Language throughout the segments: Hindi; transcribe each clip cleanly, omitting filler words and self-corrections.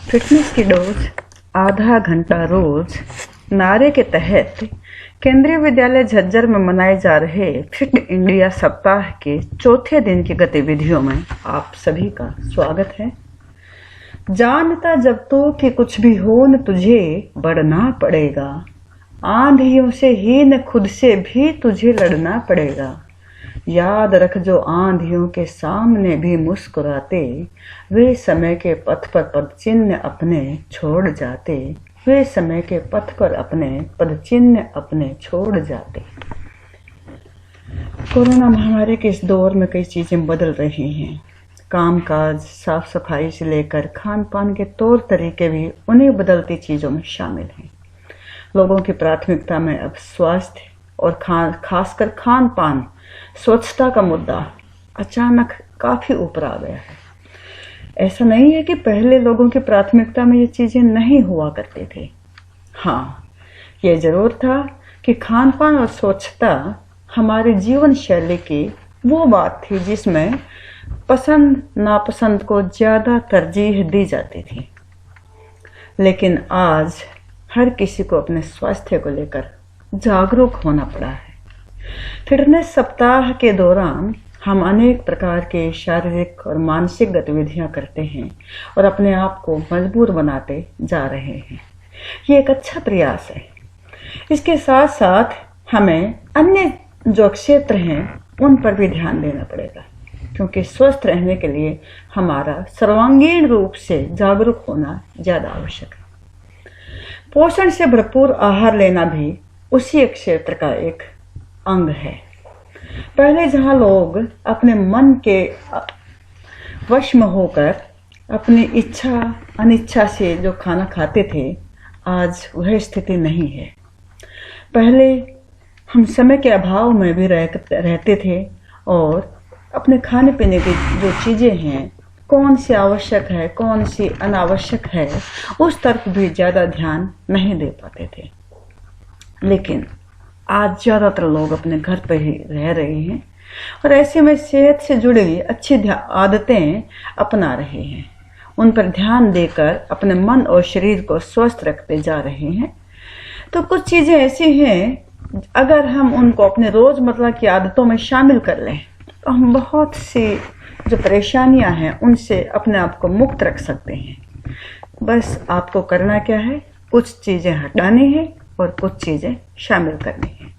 फिटनेस की डोज आधा घंटा रोज नारे के तहत केंद्रीय विद्यालय झज्जर में मनाए जा रहे फिट इंडिया सप्ताह के चौथे दिन की गतिविधियों में आप सभी का स्वागत है। जानता जब तो कि कुछ भी हो न तुझे बढ़ना पड़ेगा, आंधियों से ही न खुद से भी तुझे लड़ना पड़ेगा। याद रख जो आंधियों के सामने भी मुस्कुराते, वे समय के पथ पर पदचिन्ह अपने छोड़ जाते, वे समय के पथ पर अपने पदचिन्ह अपने छोड़ जाते। कोरोना महामारी के इस दौर में कई चीजें बदल रही हैं। कामकाज, साफ सफाई से लेकर खान पान के तौर तरीके भी उन्हीं बदलती चीजों में शामिल हैं। लोगों की प्राथमिकता में अब स्वास्थ्य और खासकर खान पान, स्वच्छता का मुद्दा अचानक काफी ऊपर आ गया है। ऐसा नहीं है कि पहले लोगों की प्राथमिकता में ये चीजें नहीं हुआ करते थे। हाँ, ये जरूर था कि खान पान और स्वच्छता हमारे जीवन शैली की वो बात थी जिसमें पसंद नापसंद को ज्यादा तरजीह दी जाती थी। लेकिन आज हर किसी को अपने स्वास्थ्य को लेकर जागरूक होना पड़ा है। फिटनेस सप्ताह के दौरान हम अनेक प्रकार के शारीरिक और मानसिक गतिविधियां करते हैं और अपने आप को मजबूत बनाते जा रहे हैं। ये एक अच्छा प्रयास है। इसके साथ साथ हमें अन्य जो क्षेत्र हैं उन पर भी ध्यान देना पड़ेगा, क्योंकि स्वस्थ रहने के लिए हमारा सर्वांगीण रूप से जागरूक होना ज्यादा आवश्यक है। पोषण से भरपूर आहार लेना भी उसी क्षेत्र का एक अंग है। पहले जहां लोग अपने मन के वश में होकर अपनी इच्छा अनिच्छा से जो खाना खाते थे, आज वह स्थिति नहीं है। पहले हम समय के अभाव में भी रहते थे और अपने खाने पीने की जो चीजें हैं, कौन सी आवश्यक है कौन सी अनावश्यक है, उस तरफ भी ज्यादा ध्यान नहीं दे पाते थे। लेकिन आज ज्यादातर लोग अपने घर पर ही रह रहे हैं और ऐसे में सेहत से जुड़ी अच्छी आदतें अपना रहे हैं। उन पर ध्यान देकर अपने मन और शरीर को स्वस्थ रखते जा रहे हैं। तो कुछ चीजें ऐसी हैं, अगर हम उनको अपने रोजमर्रा की आदतों में शामिल कर लें तो हम बहुत सी जो परेशानियां हैं उनसे अपने आप को मुक्त रख सकते हैं। बस आपको करना क्या है, कुछ चीजें हटानी है और कुछ चीजें शामिल करनी है।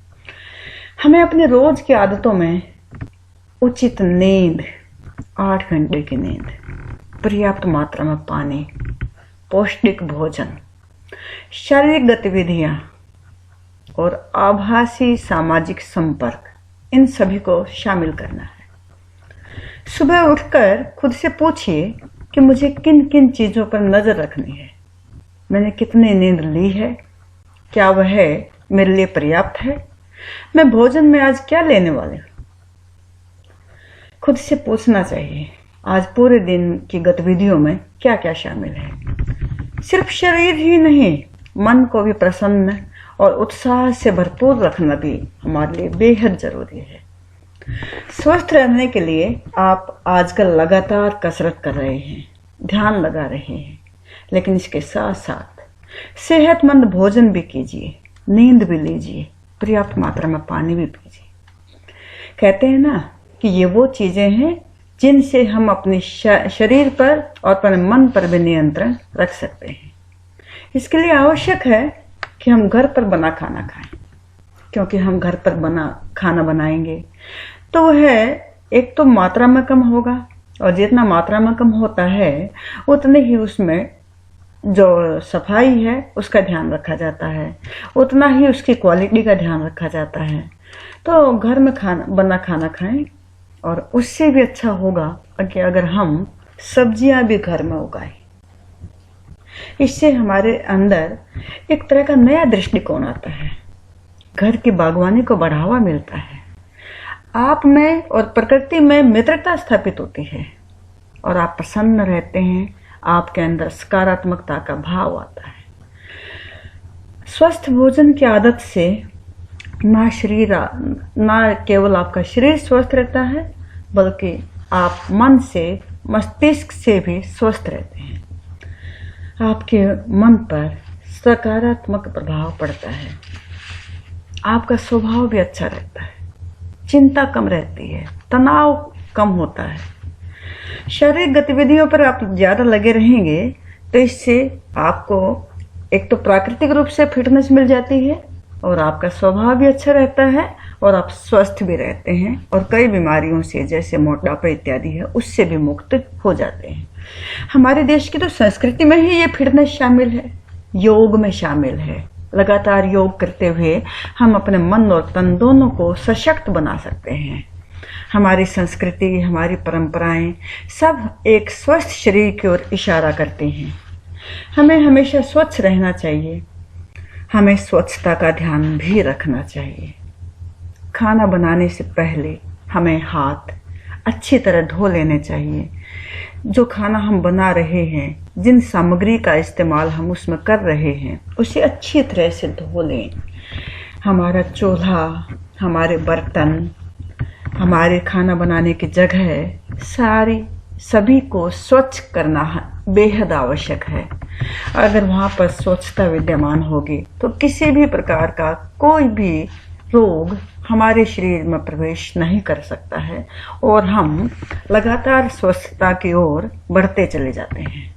हमें अपने रोज की आदतों में उचित नींद, 8 घंटे की नींद, पर्याप्त मात्रा में पानी, पौष्टिक भोजन, शारीरिक गतिविधियां और आभासी सामाजिक संपर्क, इन सभी को शामिल करना है। सुबह उठकर खुद से पूछिए कि मुझे किन किन चीजों पर नजर रखनी है। मैंने कितनी नींद ली है, क्या वह मेरे लिए पर्याप्त है, मैं भोजन में आज क्या लेने वाले हूं। खुद से पूछना चाहिए आज पूरे दिन की गतिविधियों में क्या क्या शामिल है। सिर्फ शरीर ही नहीं, मन को भी प्रसन्न और उत्साह से भरपूर रखना भी हमारे लिए बेहद जरूरी है। स्वस्थ रहने के लिए आप आजकल लगातार कसरत कर रहे हैं, ध्यान लगा रहे हैं, लेकिन इसके साथ साथ सेहतमंद भोजन भी कीजिए, नींद भी लीजिए, पर्याप्त मात्रा में पानी भी पीजिए। कहते हैं ना कि ये वो चीजें हैं जिनसे हम अपने शरीर पर और अपने मन पर भी नियंत्रण रख सकते हैं। इसके लिए आवश्यक है कि हम घर पर बना खाना खाएं, क्योंकि हम घर पर बना खाना बनाएंगे तो वह एक तो मात्रा में कम होगा, और जितना मात्रा में कम होता है उतने ही उसमें जो सफाई है उसका ध्यान रखा जाता है, उतना ही उसकी क्वालिटी का ध्यान रखा जाता है। तो घर में बना खाना खाएं। और उससे भी अच्छा होगा कि अगर हम सब्जियां भी घर में उगाएं। इससे हमारे अंदर एक तरह का नया दृष्टिकोण आता है, घर की बागवानी को बढ़ावा मिलता है, आप में और प्रकृति में मित्रता स्थापित होती है और आप प्रसन्न रहते हैं, आपके अंदर सकारात्मकता का भाव आता है। स्वस्थ भोजन की आदत से ना केवल आपका शरीर स्वस्थ रहता है, बल्कि आप मन से मस्तिष्क से भी स्वस्थ रहते हैं। आपके मन पर सकारात्मक प्रभाव पड़ता है। आपका स्वभाव भी अच्छा रहता है, चिंता कम रहती है, तनाव कम होता है। शारीरिक गतिविधियों पर आप ज़्यादा लगे रहेंगे तो इससे आपको एक तो प्राकृतिक रूप से फिटनेस मिल जाती है और आपका स्वभाव भी अच्छा रहता है और आप स्वस्थ भी रहते हैं और कई बीमारियों से जैसे मोटापा इत्यादि है उससे भी मुक्त हो जाते हैं। हमारे देश की तो संस्कृति में ही ये फिटनेस शामिल है, योग में शामिल है। लगातार योग करते हुए हम अपने मन और तन दोनों को सशक्त बना सकते हैं। हमारी संस्कृति, हमारी परंपराएं सब एक स्वस्थ शरीर की ओर इशारा करती हैं। हमें हमेशा स्वच्छ रहना चाहिए। हमें स्वच्छता का ध्यान भी रखना चाहिए। खाना बनाने से पहले हमें हाथ अच्छी तरह धो लेने चाहिए। जो खाना हम बना रहे हैं, जिन सामग्री का इस्तेमाल हम उसमें कर रहे हैं, उसे अच्छी तरह से धो लें। हमारा चूल्हा, हमारे बर्तन, हमारे खाना बनाने की जगह सभी को स्वच्छ करना बेहद आवश्यक है। अगर वहाँ पर स्वच्छता विद्यमान होगी तो किसी भी प्रकार का कोई भी रोग हमारे शरीर में प्रवेश नहीं कर सकता है और हम लगातार स्वस्थता की ओर बढ़ते चले जाते हैं।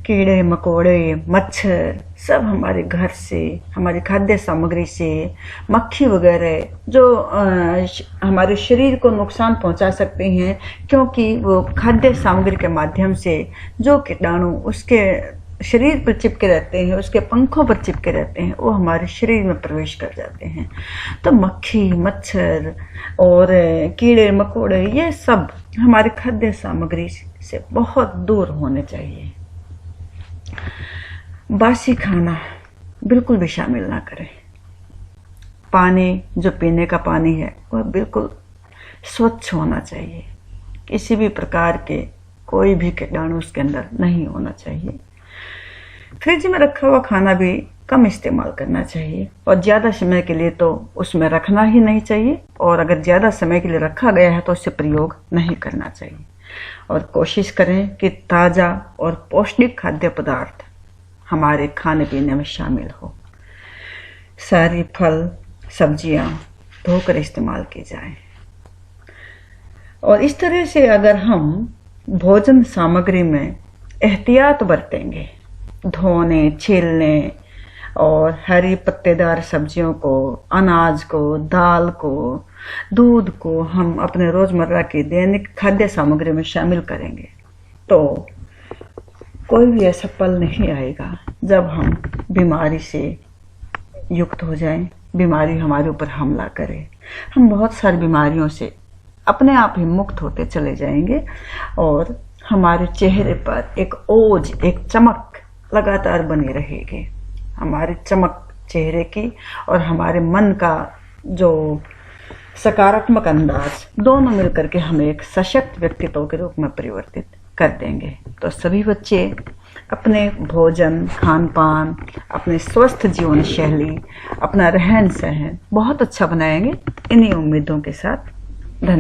कीड़े मकोड़े, मच्छर सब हमारे घर से, हमारी खाद्य सामग्री से, मक्खी वगैरह जो हमारे शरीर को नुकसान पहुंचा सकते हैं, क्योंकि वो खाद्य सामग्री के माध्यम से जो कीटाणु उसके शरीर पर चिपके रहते हैं, उसके पंखों पर चिपके रहते हैं, वो हमारे शरीर में प्रवेश कर जाते हैं। तो मक्खी, मच्छर और कीड़े मकोड़े ये सब हमारी खाद्य सामग्री से बहुत दूर होने चाहिए। बासी खाना बिल्कुल भी शामिल ना करें। पानी, जो पीने का पानी है, वह बिल्कुल स्वच्छ होना चाहिए। किसी भी प्रकार के कोई भी कीटाणु उसके अंदर नहीं होना चाहिए। फ्रिज में रखा हुआ खाना भी कम इस्तेमाल करना चाहिए और ज़्यादा समय के लिए तो उसमें रखना ही नहीं चाहिए, और अगर ज़्यादा समय के लिए रखा गया है तो उससे प्रयोग नहीं करना चाहिए। और कोशिश करें कि ताज़ा और पौष्टिक खाद्य पदार्थ हमारे खाने पीने में शामिल हो। सारी फल सब्जियां धोकर इस्तेमाल की जाएं। और इस तरह से अगर हम भोजन सामग्री में एहतियात बरतेंगे, धोने, छीलने और हरी पत्तेदार सब्जियों को, अनाज को, दाल को, दूध को हम अपने रोजमर्रा की दैनिक खाद्य सामग्री में शामिल करेंगे तो कोई भी ऐसा पल नहीं आएगा जब हम बीमारी से युक्त हो जाएं, बीमारी हमारे ऊपर हमला करे। हम बहुत सारी बीमारियों से अपने आप ही मुक्त होते चले जाएंगे और हमारे चेहरे पर एक ओज, एक चमक लगातार बनी रहेगी। हमारी चमक चेहरे की और हमारे मन का जो सकारात्मक अंदाज, दोनों मिलकर के हमें एक सशक्त व्यक्तित्व के रूप में परिवर्तित कर देंगे। तो सभी बच्चे अपने भोजन, खान पान, अपने स्वस्थ जीवन शैली, अपना रहन सहन बहुत अच्छा बनाएंगे। इन्हीं उम्मीदों के साथ धन्यवाद।